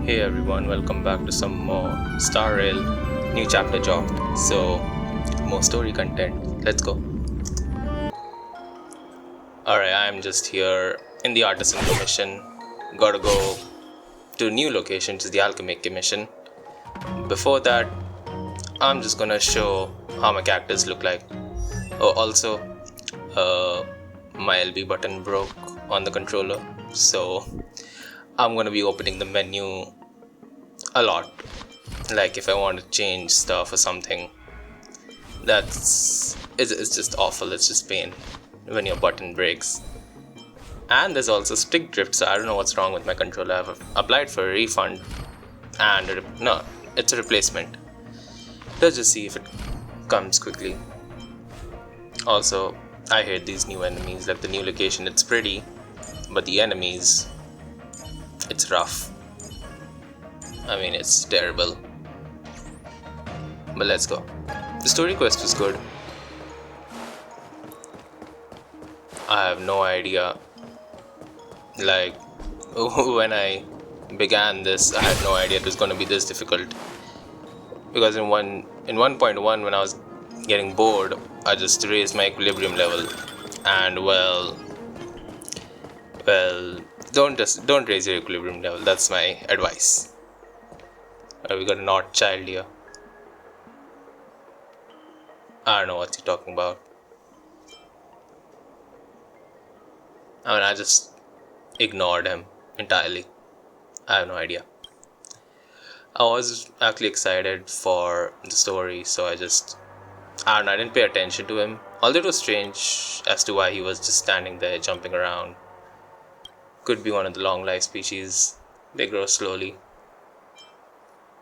Hey everyone, welcome back to some more Star Rail new chapter dropped. So, more story content. Let's go. Alright, I'm just here in the Artisan Commission. Gotta go to a new location, which is the Alchemy Commission. Before that, I'm just gonna show how my characters look like. Oh, also, my LB button broke on the controller, so I'm gonna be opening the menu a lot. Like if I want to change stuff or something, it's just awful. It's just pain when your button breaks. And there's also stick drift, so I don't know what's wrong with my controller. I've applied for a refund and no, it's a replacement. Let's just see if it comes quickly. Also, I hate these new enemies. Like the new location, it's pretty, but the enemies, it's rough. I mean, it's terrible. But let's go. The story quest was good. I have no idea. Like, when I began this, I had no idea it was going to be this difficult. Because in 1.1, when I was getting bored, I just raised my equilibrium level. And well, don't raise your equilibrium level. That's my advice. We got a not child here. I don't know what you're talking about. I mean, I just ignored him entirely. I have no idea. I was actually excited for the story, so I don't know, I didn't pay attention to him. Although it was strange as to why he was just standing there jumping around. Could be one of the long life species. They grow slowly.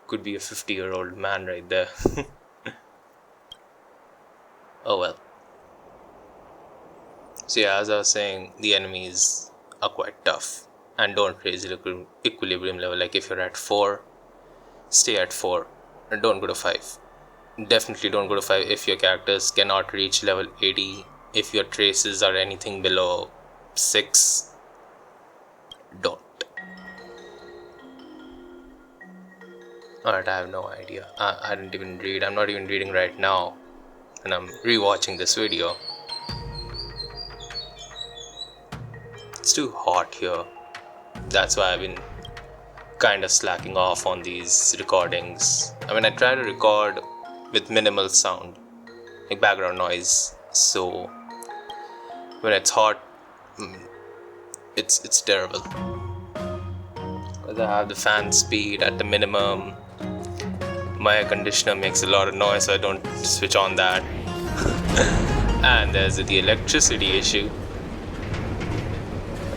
Could be a 50-year-old man right there. Oh well. So yeah, as I was saying, the enemies are quite tough. And don't raise your equilibrium level. Like if you're at 4, stay at 4. And don't go to 5. Definitely don't go to 5 if your characters cannot reach level 80. If your traces are anything below 6, don't. Alright, I have no idea. I didn't even read. I'm not even reading right now. And I'm rewatching this video. It's too hot here. That's why I've been kind of slacking off on these recordings. I mean, I try to record with minimal sound, like background noise. So when it's hot, it's terrible. Because I have the fan speed at the minimum. My air conditioner makes a lot of noise, so I don't switch on that. And there's the electricity issue.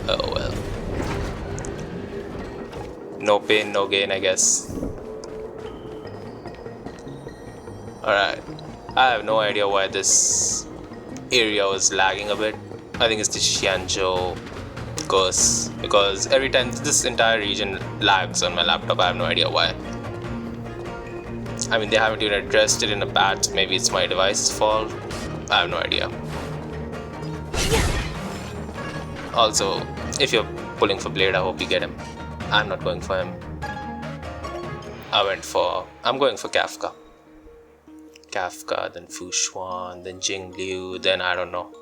Oh well. No pain, no gain, I guess. Alright. I have no idea why this area was lagging a bit. I think it's the Xianzhou curse. Because every time this entire region lags on my laptop, I have no idea why. I mean, they haven't even addressed it in a patch, so maybe it's my device's fault. I have no idea. Also, if you're pulling for Blade, I hope you get him. I'm not going for him. I'm going for Kafka. Kafka, then Fu Xuan, then Jing Liu, then I don't know.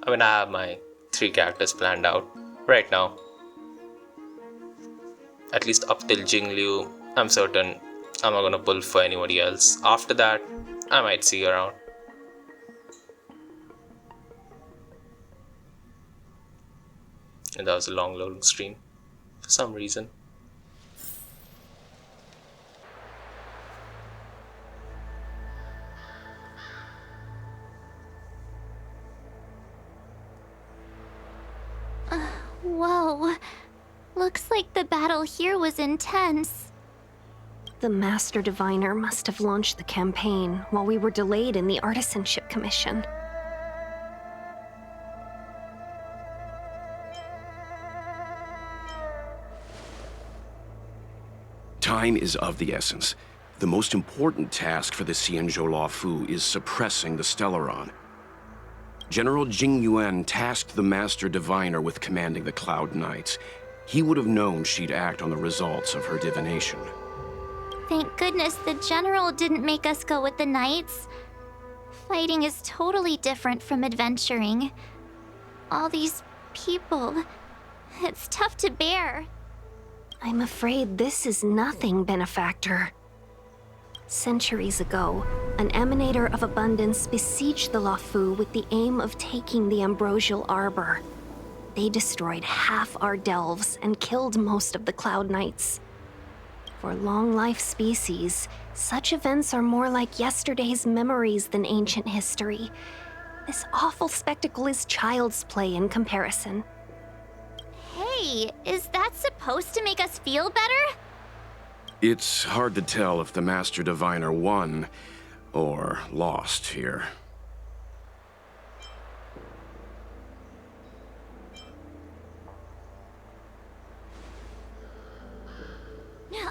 I mean, I have my 3 characters planned out right now. At least up till Jing Liu, I'm certain I'm not gonna pull for anybody else. After that, I might see you around. And that was a long loading screen for some reason. Whoa. Looks like the battle here was intense. The Master Diviner must have launched the campaign while we were delayed in the Artisanship Commission. Time is of the essence. The most important task for the Xianzhou Luofu is suppressing the Stellaron. General Jing Yuan tasked the Master Diviner with commanding the Cloud Knights. He would have known she'd act on the results of her divination. Thank goodness the general didn't make us go with the knights. Fighting is totally different from adventuring. All these people, it's tough to bear. I'm afraid this is nothing, Benefactor. Centuries ago, an emanator of abundance besieged the Luofu with the aim of taking the ambrosial arbor. They destroyed half our delves and killed most of the Cloud Knights. For long-life species, such events are more like yesterday's memories than ancient history. This awful spectacle is child's play in comparison. Hey, is that supposed to make us feel better? It's hard to tell if the Master Diviner won or lost here.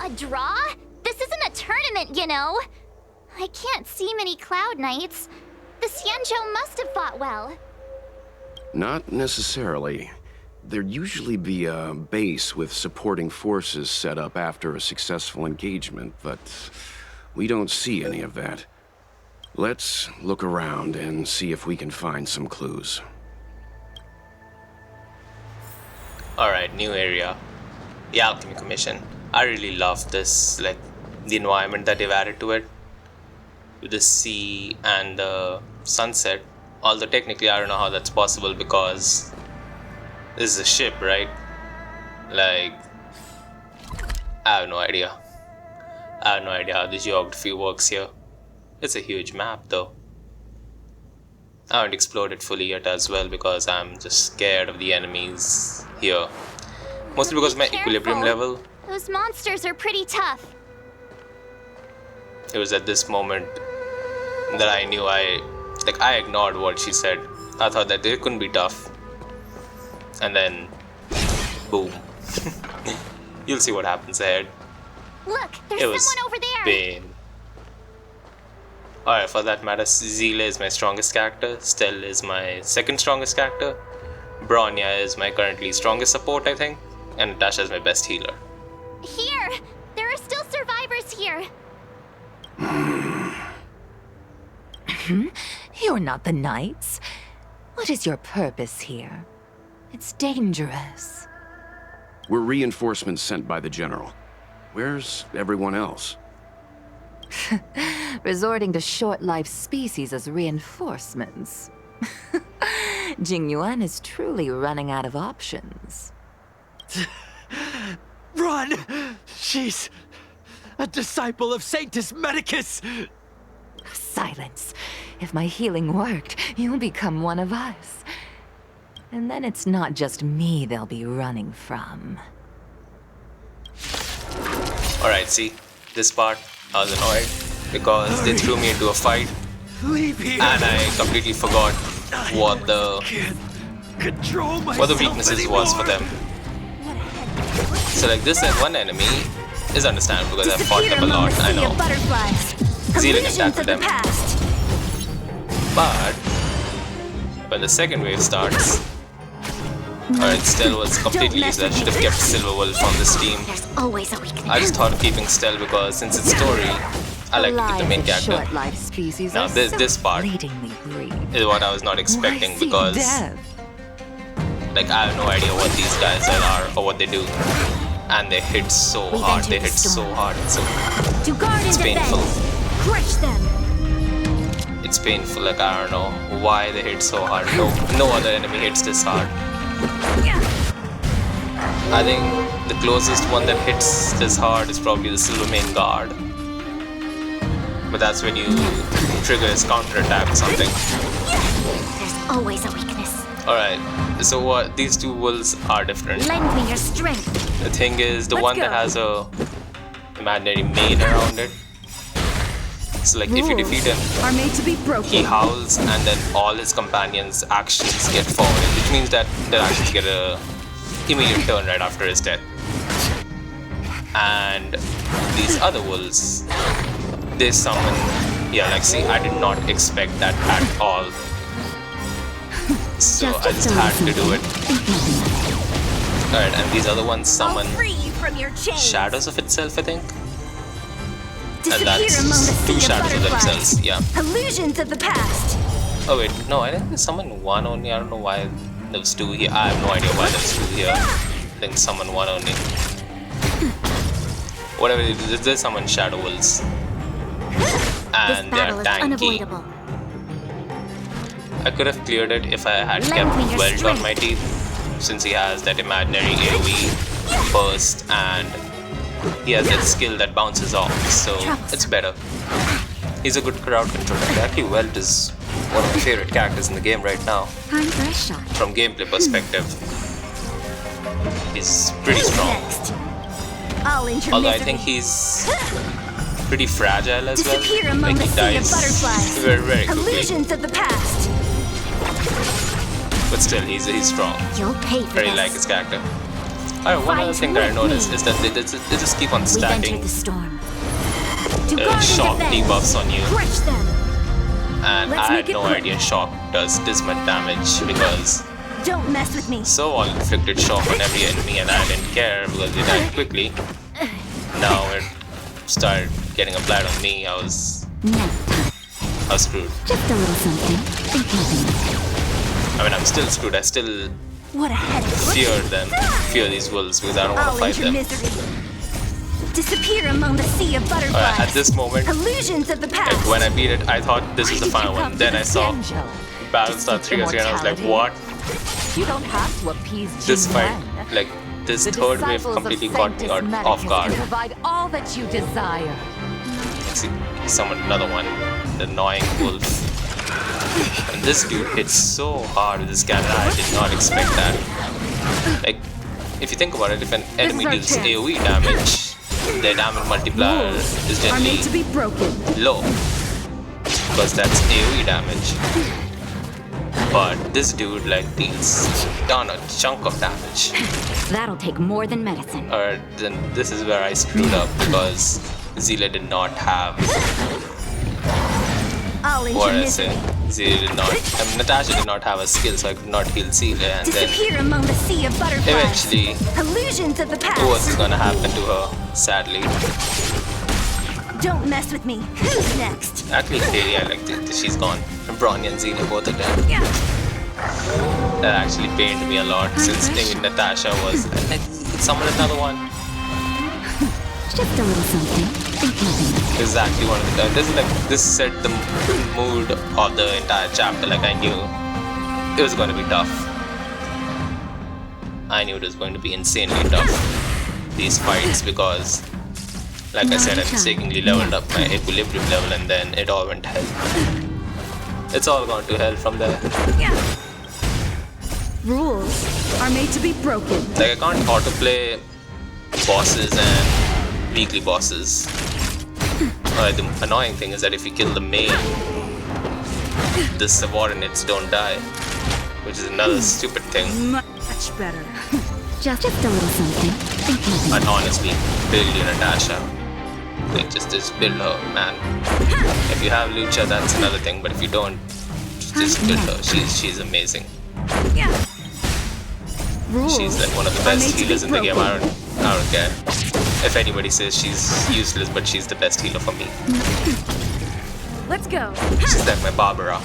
A draw? This isn't a tournament, you know. I can't see many Cloud Knights. The Xianzhou must have fought well. Not necessarily. There'd usually be a base with supporting forces set up after a successful engagement, but we don't see any of that. Let's look around and see if we can find some clues. Alright, new area. The Alchemy Commission. I really love this, like, the environment that they've added to it. With the sea and the sunset. Although technically I don't know how that's possible because this is a ship, right? Like, I have no idea. I have no idea how the geography works here. It's a huge map though. I haven't explored it fully yet as well because I'm just scared of the enemies here. Mostly because of my equilibrium level. Those monsters are pretty tough. It was at this moment that I knew I ignored what she said. I thought that they couldn't be tough. And then, boom. You'll see what happens ahead. Look, there's It was someone over there. pain. Alright, for that matter, Zila is my strongest character. Stell is my second strongest character. Bronya is my currently strongest support, I think. And Natasha is my best healer. Here! There are still survivors here. You're not the Knights. What is your purpose here? It's dangerous. We're reinforcements sent by the General. Where's everyone else? Resorting to short-lived species as reinforcements. Jingyuan is truly running out of options. Run! She's a disciple of Sanctus Medicus! Silence. If my healing worked, you'll become one of us. And then it's not just me they'll be running from. Alright, see, this part I was annoyed because they threw me into a fight Leave here! and I completely forgot what the Control myself weaknesses was for them. So like this one enemy is understandable because I've fought them a lot, I know. Zila can tackle them. But when the second wave starts, alright, Stell was completely useless. I should have kept Silver Wolf on this team. There's always a weakness. I just thought of keeping Stell because since it's story, I like to keep the main character. Short-lived species Now are this part fleetingly brief. is what I was not expecting Why seek because death? like I have no idea what these guys are or what they do. And they hit so We've hard, entered they the hit so storm. hard. So To guard and it's defend. painful. Crush them. It's painful, like I don't know why they hit so hard. No other enemy hits this hard. I think the closest one that hits this hard is probably the Silvermane Guard. But that's when you trigger his counterattack or something. There's always a weakness. Alright, so what these two wolves are different. Lend me your strength. The thing is, the Let's one that go. has a imaginary mane around it. So like if you defeat him, Are made to be broken. he howls and then all his companions' actions get forwarded, which means that their actions get a immediate turn right after his death. And these other wolves, they summon, yeah, like see, I did not expect that at all. So I just had to do it. Alright, and these other ones I'll summon free you from your chains. shadows of itself, I think. Disappear that's among the two sea of shadows of butterflies. themselves, yeah. Illusions of the past. Oh wait, no, I think they summoned one only. I don't know why there was two here. I have no idea why there was two here. I think summon one only. Whatever it is, they summon shadow wolves. And This they're battle is tanky. unavoidable. I could have cleared it if I had Lend kept me your Welt on strength. my teeth, since he has that imaginary AoE burst and he has that skill that bounces off, so it's better. He's a good crowd controller. Actually, Welt is one of my favorite characters in the game right now. Time for a shot. From gameplay perspective, he's pretty strong. Next. I'll enter Although I misery. think he's pretty fragile as well. Disappear among Like the he sea of dies butterflies. very, very quickly. Illusions of the past. But still, he's strong. You'll pay for Very this. like his character. Alright, one Fight other thing that I with noticed me. is that they just keep on We've stacking entered the storm. To guard and shock defend. debuffs on you. Crush them. And Let's I make had it no quick. idea shock does this much damage because Don't mess with me. so all inflicted shock on every enemy and I didn't care because they died quickly. Now it started getting applied on me. I was screwed. Just a little something. Think nothing. I mean, I'm still screwed. I still What a headache. fear these wolves because I don't want I'll to fight enter them. misery. Disappear among the sea of butterflies. At this moment, Illusions of the past. like, when I beat it, I thought this was the Why did final you one. come Then to I this saw Angel? Battlestar To seek 3 and I was like, immortality? what? You don't have to appease This fight, G1. like, this The third wave disciples completely of caught me Sanctus off Medicus guard. can provide all that you desire. See, he summoned another one, the annoying wolf. And this dude hits so hard with this cannon, I did not expect that. Like, if you think about it, if an enemy our deals chance. AoE damage, their damage multiplier is Are made to generally be broken. low. Because that's AoE damage. But this dude, like, deals down a chunk of damage. That'll take more than medicine. Or then this is where I screwed up because Zila did not have I'll enter what I say. misery. Zila did not. I mean, Natasha did not have a skill, so I could not heal Zila. And then Disappear among the sea of butterflies. eventually, Illusions of the what past. was gonna happen to her? Sadly, Don't mess with me. Who's next? actually, clearly, I liked it. She's gone. Bronny and Zila both are dead. Yeah. That actually pained me a lot since maybe Natasha was. Like, summon another one. Just a little something. Think nothing. Exactly one of the. This set the mood of the entire chapter. Like, I knew it was going to be tough. I knew it was going to be insanely tough, these fights, because like I said, I mistakenly leveled up my equilibrium level and then it all went hell. It's all gone to hell from there. Rules are made to be broken. Like, I can't autoplay bosses and weekly bosses. The annoying thing is that if you kill the main, the subordinates don't die, which is another stupid thing. Much better. Just a little something. Think nothing. But honestly, build your Natasha. Like, just build her, man. If you have Lucha, that's another thing, but if you don't, just build her. She's amazing. Rules She's like one of the are made best to be healers in the game. broken. I don't care. If anybody says she's useless, but she's the best healer for me. Let's go. She's like my Barbara.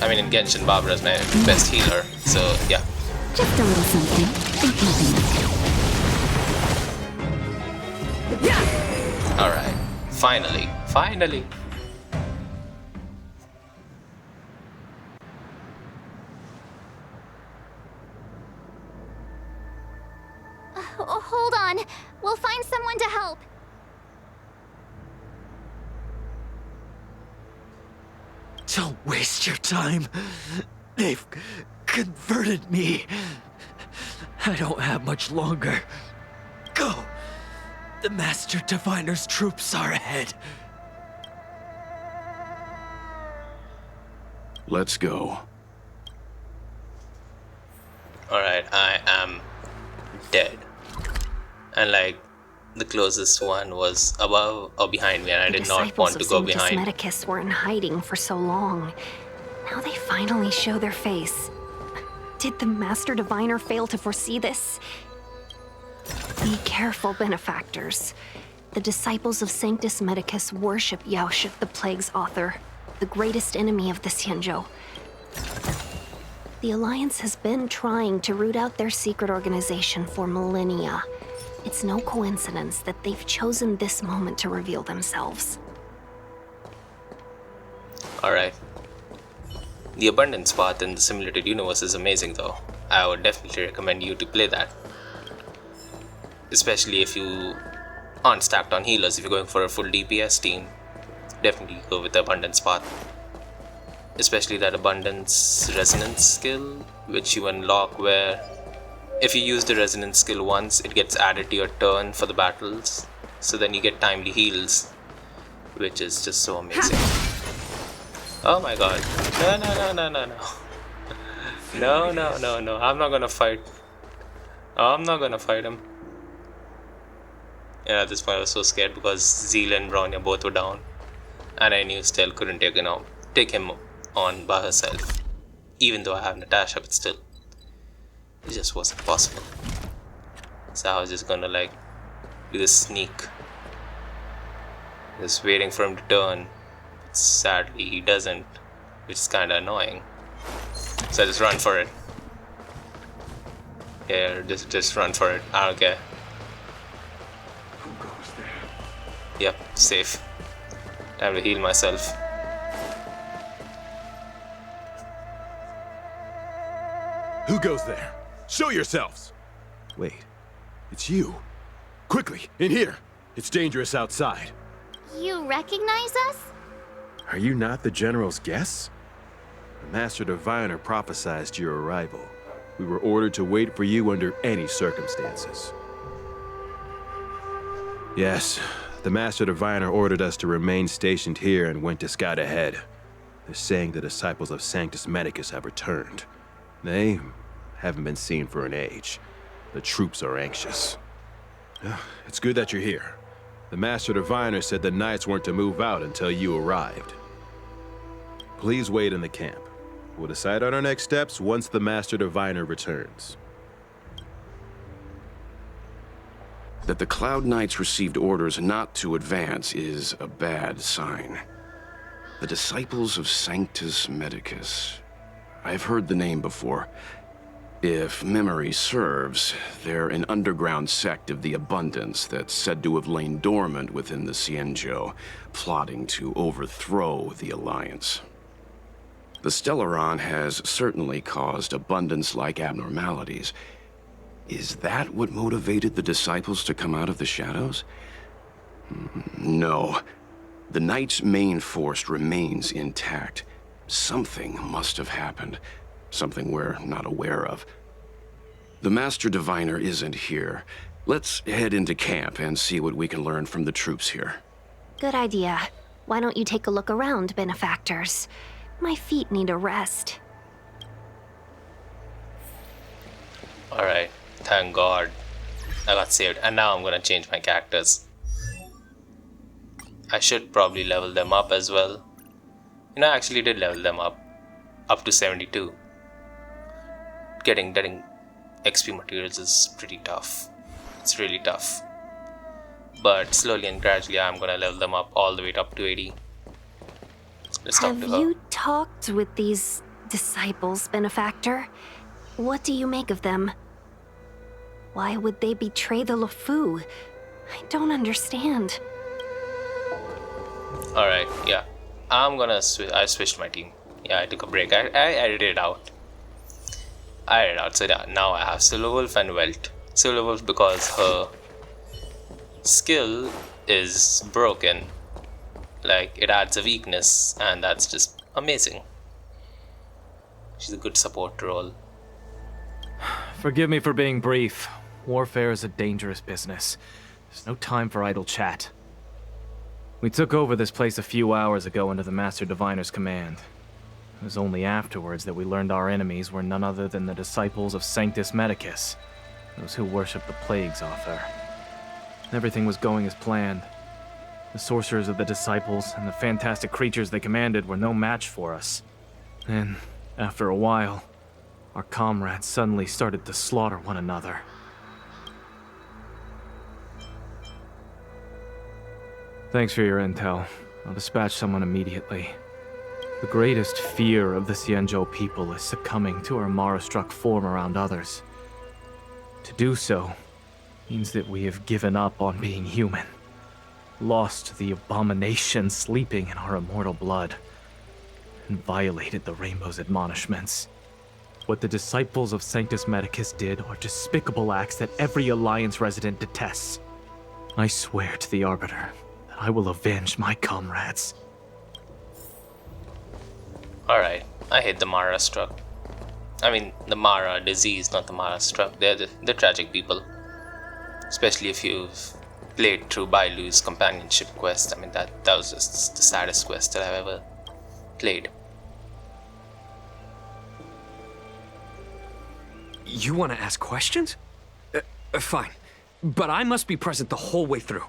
I mean, in Genshin, Barbara's my best healer. So, yeah. Just a little something. Think nothing. Alright. Finally. Finally. Hold on. We'll find someone to help. Don't waste your time. They've converted me. I don't have much longer. Go. The Master Diviner's troops are ahead. Let's go. Alright, I am dead. And like, the closest one was above or behind me, and I The did not disciples want of to go Sanctus behind. Medicus were in hiding for so long. Now they finally show their face. Did the Master Diviner fail to foresee this? Be careful, benefactors. The disciples of Sanctus Medicus worship Yaoship, the Plague's author, the greatest enemy of the Xianzhou. The Alliance has been trying to root out their secret organization for millennia. It's no coincidence that they've chosen this moment to reveal themselves. Alright. The abundance path in the simulated universe is amazing though. I would definitely recommend you to play that. Especially if you aren't stacked on healers. If you're going for a full DPS team, definitely go with the abundance path. Especially that abundance resonance skill, which you unlock where if you use the resonance skill once, it gets added to your turn for the battles. So then you get timely heals, which is just so amazing. Oh my god. No. I'm not gonna fight. I'm not gonna fight him. Yeah, at this point I was so scared because Zeal and Bronya both were down. And I knew Stell couldn't take him on by herself. Even though I have Natasha, but still. It just wasn't possible. So I was just gonna like do this sneak. Just waiting for him to turn. Sadly he doesn't, which is kinda annoying. So I just run for it. Yeah, just run for it. I don't care. Yep, safe. Time to heal myself. Who goes there? Show yourselves! Wait, it's you. Quickly, in here. It's dangerous outside. You recognize us? Are you not the General's guests? The Master Diviner prophesized your arrival. We were ordered to wait for you under any circumstances. Yes, the Master Diviner ordered us to remain stationed here and went to scout ahead. They're saying the disciples of Sanctus Medicus have returned. They haven't been seen for an age. The troops are anxious. It's good that you're here. The Master Diviner said the Knights weren't to move out until you arrived. Please wait in the camp. We'll decide on our next steps once the Master Diviner returns. That the Cloud Knights received orders not to advance is a bad sign. The disciples of Sanctus Medicus. I've heard the name before. If memory serves, they're an underground sect of the Abundance that's said to have lain dormant within the Xianzhou, plotting to overthrow the Alliance. The Stellaron has certainly caused Abundance-like abnormalities. Is that what motivated the disciples to come out of the shadows? No. The Knight's main force remains intact. Something must have happened. Something we're not aware of. The Master Diviner isn't here. Let's head into camp and see what we can learn from the troops here. Good idea. Why don't you take a look around, benefactors? My feet need a rest. Alright, thank God I got saved, and now I'm gonna change my characters. I should probably level them up as well. You know, I actually did level them up to 72. Getting XP materials is pretty tough. It's really tough. But slowly and gradually I'm gonna level them up all the way up to 80. Let's talk to her. Have you talked with these disciples, benefactor? What do you make of them? Why would they betray the LeFou? I don't understand. Alright, yeah. I switched my team. Yeah, I took a break. I edited it out. So yeah, now I have Silverwolf and Welt. Silverwolf because her skill is broken. Like, it adds a weakness, and that's just amazing. She's a good support role. Forgive me for being brief. Warfare is a dangerous business. There's no time for idle chat. We took over this place a few hours ago under the Master Diviner's command. It was only afterwards that we learned our enemies were none other than the disciples of Sanctus Medicus, those who worship the Plague's author. Everything was going as planned. The sorcerers of the disciples and the fantastic creatures they commanded were no match for us. And, after a while, our comrades suddenly started to slaughter one another. Thanks for your intel. I'll dispatch someone immediately. The greatest fear of the Xianzhou people is succumbing to our Mara-struck form around others. To do so means that we have given up on being human, lost the abomination sleeping in our immortal blood, and violated the Rainbow's admonishments. What the disciples of Sanctus Medicus did are despicable acts that every Alliance resident detests. I swear to the Arbiter that I will avenge my comrades. Alright, I hate the Mara struck. I mean, the Mara disease, not the Mara struck. They're tragic people. Especially if you've played through Bailu's companionship quest. I mean, that was just the saddest quest that I've ever played. You want to ask questions? Fine. But I must be present the whole way through.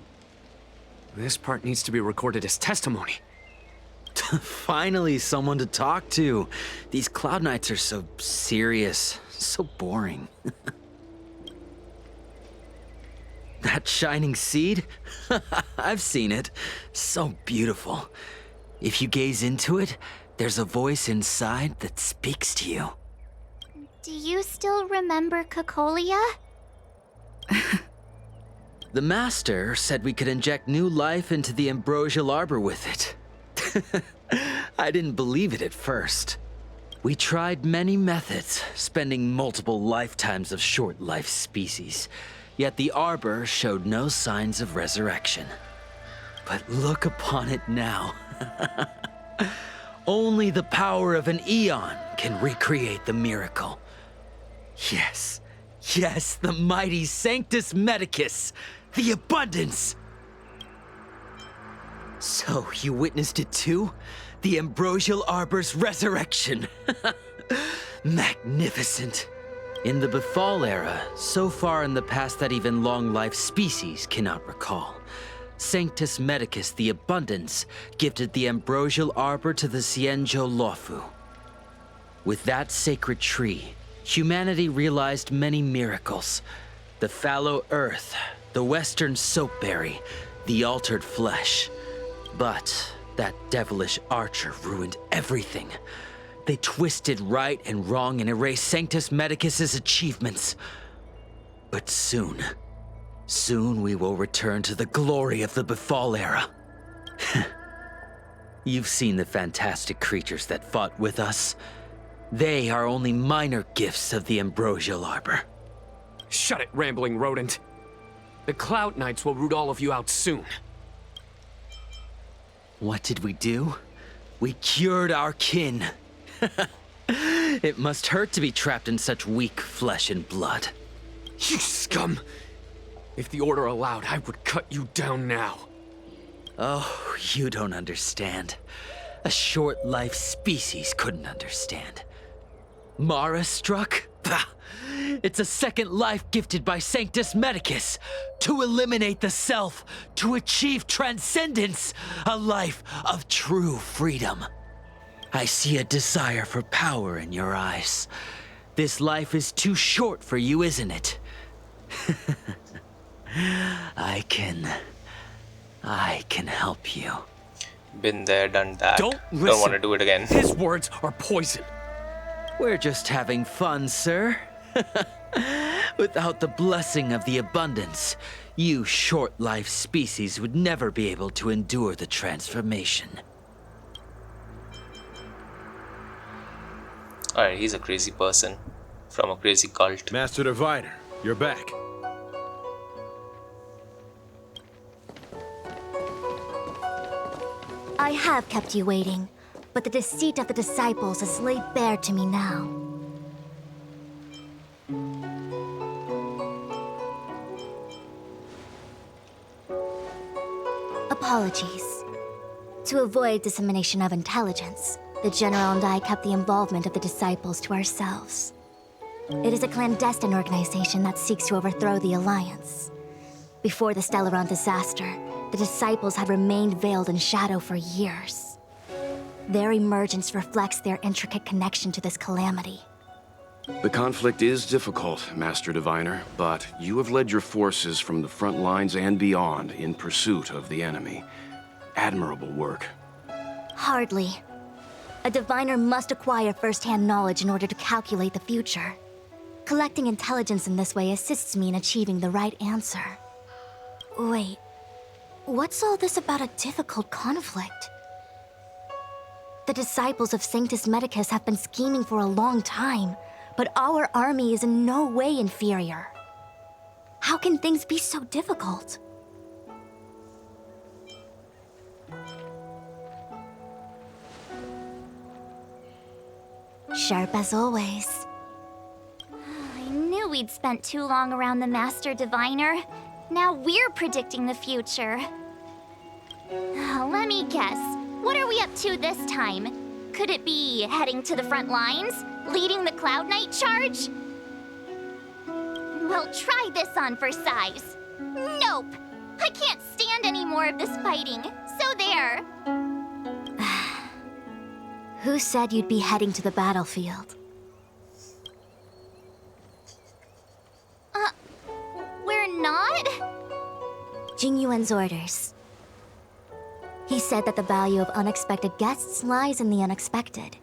This part needs to be recorded as testimony. Finally, someone to talk to. These Cloud Knights are so serious, so boring. That shining seed? I've seen it. So beautiful. If you gaze into it, there's a voice inside that speaks to you. Do you still remember Cocolia? The Master said we could inject new life into the ambrosial arbor with it. I didn't believe it at first. We tried many methods, spending multiple lifetimes of short-life species, yet the arbor showed no signs of resurrection. But look upon it now. Only the power of an eon can recreate the miracle. Yes, yes, the mighty Sanctus Medicus, the abundance! So, you witnessed it too? The ambrosial arbor's resurrection. Magnificent. In the Befall era, so far in the past that even long-life species cannot recall, Sanctus Medicus the Abundance gifted the ambrosial arbor to the Xianzhou Luofu. With that sacred tree, humanity realized many miracles. The fallow earth, the western soapberry, the altered flesh. But that devilish archer ruined everything. They twisted right and wrong and erased Sanctus Medicus's achievements. But soon we will return to the glory of the Befall era. You've seen the fantastic creatures that fought with us. They are only minor gifts of the ambrosial arbor. Shut it, rambling rodent. The Cloud Knights will root all of you out soon. What did we do? We cured our kin. It must hurt to be trapped in such weak flesh and blood. You scum! If the Order allowed, I would cut you down now. Oh, you don't understand. A short-life species couldn't understand. Mara struck? Bah! It's a second life gifted by Sanctus Medicus to eliminate the self, to achieve transcendence, a life of true freedom. I see a desire for power in your eyes. This life is too short for you, isn't it? I can help you. Been there, done that. Don't listen. Don't want to do it again. His words are poison. We're just having fun, sir. Without the blessing of the abundance, you short-life species would never be able to endure the transformation. Alright, he's a crazy person from a crazy cult. Master Diviner, you're back. I have kept you waiting, but the deceit of the disciples is laid bare to me now. Apologies. To avoid dissemination of intelligence, the General and I kept the involvement of the disciples to ourselves. It is a clandestine organization that seeks to overthrow the Alliance. Before the Stellaron disaster, the disciples had remained veiled in shadow for years. Their emergence reflects their intricate connection to this calamity. The conflict is difficult, Master Diviner, but you have led your forces from the front lines and beyond in pursuit of the enemy. Admirable work. Hardly. A diviner must acquire first-hand knowledge in order to calculate the future. Collecting intelligence in this way assists me in achieving the right answer. Wait, what's all this about a difficult conflict? The disciples of Sanctus Medicus have been scheming for a long time, but our army is in no way inferior. How can things be so difficult? Sharp as always. I knew we'd spent too long around the Master Diviner. Now we're predicting the future. Let me guess. What are we up to this time? Could it be heading to the front lines? Leading the Cloud Knight charge? Well, try this on for size. Nope! I can't stand any more of this fighting. So there. Who said you'd be heading to the battlefield? We're not? Jing Yuan's orders. He said that the value of unexpected guests lies in the unexpected.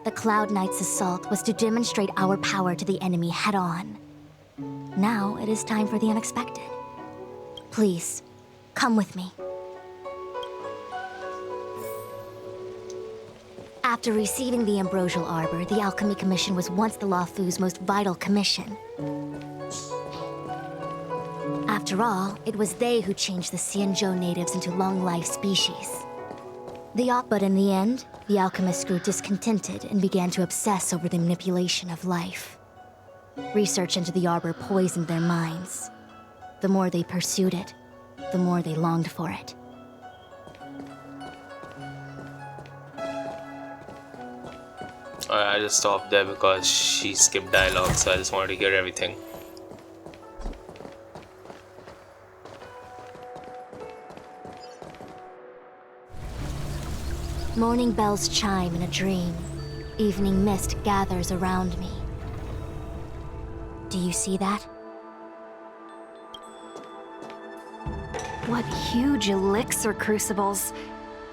The Cloud Knight's assault was to demonstrate our power to the enemy head-on. Now it is time for the unexpected. Please, come with me. After receiving the Ambrosial Arbor, the Alchemy Commission was once the Luofu's most vital commission. After all, it was they who changed the Xianzhou natives into long-life species. But in the end, the alchemists grew discontented and began to obsess over the manipulation of life. Research into the Arbor poisoned their minds. The more they pursued it, the more they longed for it. I just stopped there because she skipped dialogue, so I just wanted to hear everything. Morning bells chime in a dream. Evening mist gathers around me. Do you see that? What huge elixir crucibles.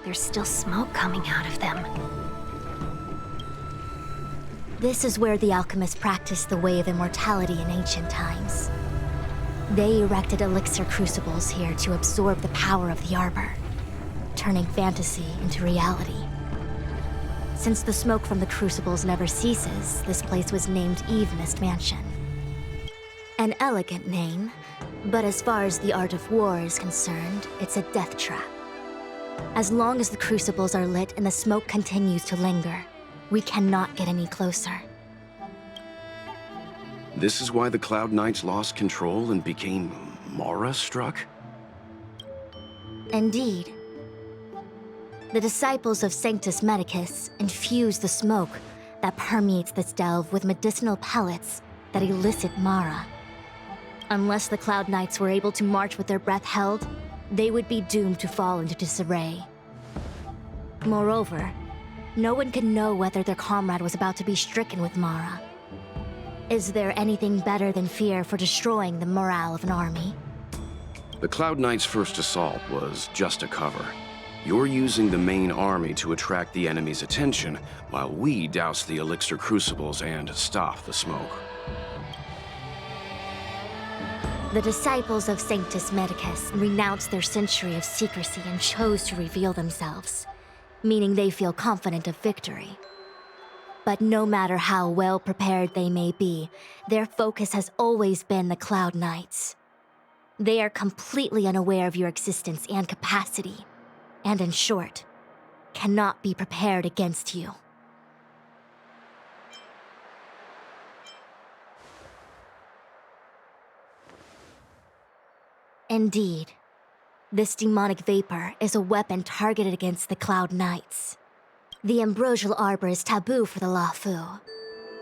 There's still smoke coming out of them. This is where the alchemists practiced the way of immortality in ancient times. They erected elixir crucibles here to absorb the power of the Arbor, turning fantasy into reality. Since the smoke from the crucibles never ceases, this place was named Eve Mist Mansion. An elegant name, but as far as the art of war is concerned, it's a death trap. As long as the crucibles are lit and the smoke continues to linger, we cannot get any closer. This is why the Cloud Knights lost control and became Mara-struck? Indeed. The disciples of Sanctus Medicus infuse the smoke that permeates this delve with medicinal pellets that elicit Mara. Unless the Cloud Knights were able to march with their breath held, they would be doomed to fall into disarray. Moreover, no one could know whether their comrade was about to be stricken with Mara. Is there anything better than fear for destroying the morale of an army? The Cloud Knights' first assault was just a cover. You're using the main army to attract the enemy's attention, while we douse the elixir crucibles and stop the smoke. The disciples of Sanctus Medicus renounced their century of secrecy and chose to reveal themselves, meaning they feel confident of victory. But no matter how well prepared they may be, their focus has always been the Cloud Knights. They are completely unaware of your existence and capacity, and in short, cannot be prepared against you. Indeed, this demonic vapor is a weapon targeted against the Cloud Knights. The Ambrosial Arbor is taboo for the Luofu,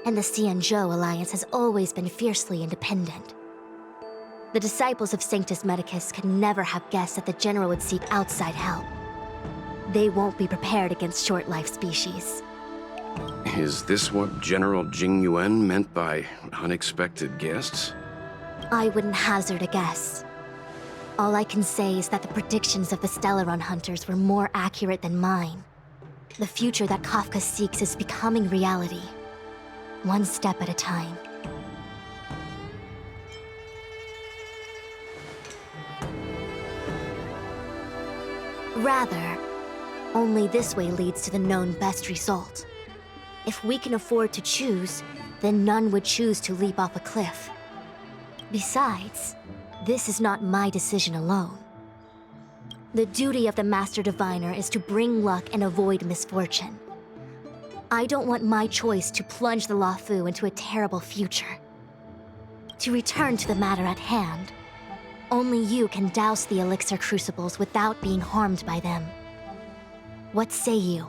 and the Xianzhou Alliance has always been fiercely independent. The disciples of Sanctus Medicus could never have guessed that the General would seek outside help. They won't be prepared against short-life species. Is this what General Jing Yuan meant by unexpected guests? I wouldn't hazard a guess. All I can say is that the predictions of the Stellaron hunters were more accurate than mine. The future that Kafka seeks is becoming reality, one step at a time. Rather, only this way leads to the known best result. If we can afford to choose, then none would choose to leap off a cliff. Besides, this is not my decision alone. The duty of the Master Diviner is to bring luck and avoid misfortune. I don't want my choice to plunge the Luofu into a terrible future. To return to the matter at hand, only you can douse the elixir crucibles without being harmed by them. What say you?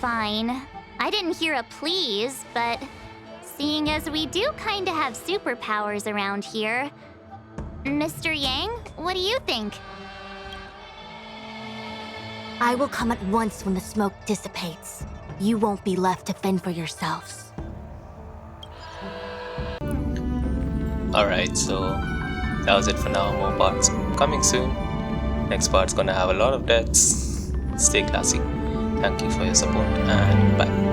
Fine. I didn't hear a please, but seeing as we do kinda have superpowers around here, Mr. Yang, what do you think? I will come at once when the smoke dissipates. You won't be left to fend for yourselves. Alright, so that was it for now. More parts coming soon. Next part's gonna have a lot of deaths. Stay classy. Thank you for your support and bye.